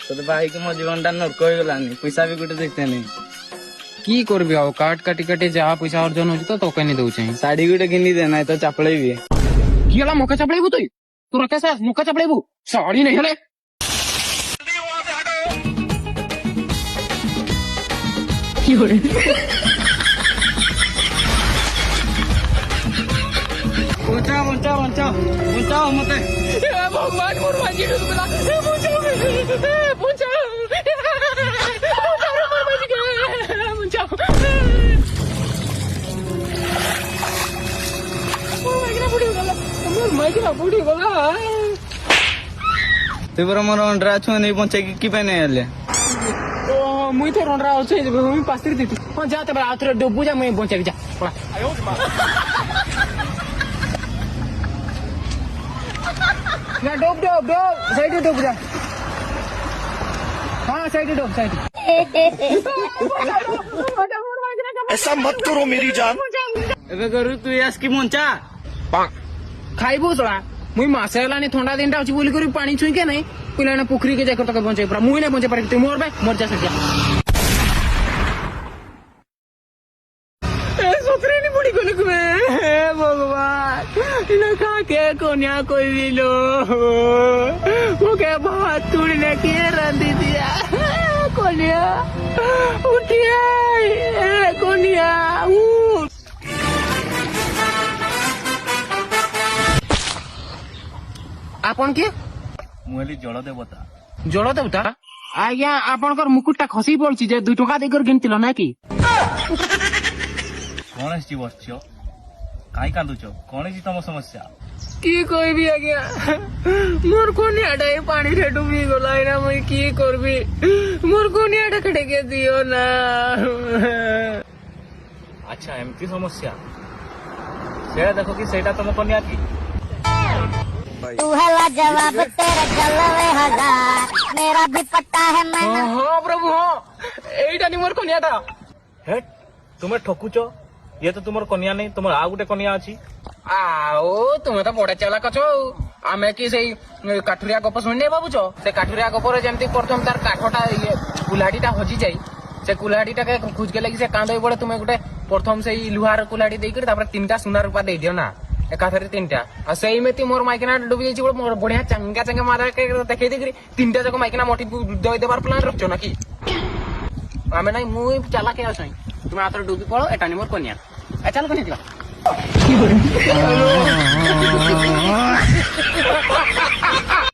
तो भाई के मो जीवन टा नरक हो गलानी पैसा भी गुटे देते नहीं की करबी आ काट काटी काटी जहाँ पैसा अर्जन हो तो कहीं दौचे साड़ी गुटे किनी देना तो चापड़े भी किला मौका चपड़ेबू तुई तोरा कैसे मौका चपड़ेबू साड़ी नहीं हेले बचाओ बचाओ बचाओ बचाओ मते भगवान मोर माजी डुबला बचाओ बचाओ तेबर मोर अंडरा छु नहीं पहुंचे की पे नहीं आले मुई तो रंडरा अच्छे मुई पास्तिर देती हां जा ते आथरे डब्बू जा मुई बचे जा पड़ा ना dub dub dub side dub जा हां साइड डब साइड ऐसा मत करो मेरी जान। एबे करू तू यास की मोंचा खाइबू सोला मुई मासे लानी थंडा दिनटा अछि बोली करी पानी छुई के नहीं पिलाने पोखरी के जाकर तक बंचे पूरा मुई नहीं बंचे पारे तू मोर बे मर जा सकिया ए सोतरे नहीं बुड़ी को लग में हे भगवान इना खा के कोन्या कोई भी लो वो के भात तोड़ने के रंदी दिया कोन्या उठिया ए कोन्या उठ आपन के मुली जल देवता जल देवता आज्ञा आपनकर मुकुटटा खसी पड़छि जे 2 टका देकर गिनतिल ना कि कौन है बस कहीं कांदुच कौन है तुम समस्या की कहबी आज्ञा मोर कोनियाटा पानी रे डूबी गला ना मुई की करबी मोर कोनियाटा कटे के दियो ना अच्छा एमती समस्या से देखो कि सेटा तुम कन्या की तू है लाजवाब तेरा जलवे हजार मेरा भी पट्टा है मैं हां प्रभु हां एटा नि मोर कोनियाटा हे तुम्हें ठकुच ये तो तुमर कन्या नहीं तुमर आ गुटे कन्या अछि आओ तुम तो बड़ा चालाक छो आमे की सही काठुरिया गप सुनने बाबूचो से काठुरिया गपर जेमती प्रथम तार काठटा ये कुल्हाड़ीटा हजी जाई से कुल्हाड़ीटा के खोज के लगी से कांदो पड़े तुमे गुटे प्रथम से लुहार कुल्हाड़ी देकर तापर 3टा सुना रूपा दे दियो ना एकाथरे 3टा आ सही में ती मोर माइकना डुबी जाई छ मोर बढ़िया चंगा चंगा मारा के देखै देकरी 3टा जको माइकना मोटी दई देबार प्लान रखछो ना की आमे नहीं मुई चाला के आछई तुम आतर डुबी पड़ो एटा नि मोर कन्या ए चल कन्या दिवा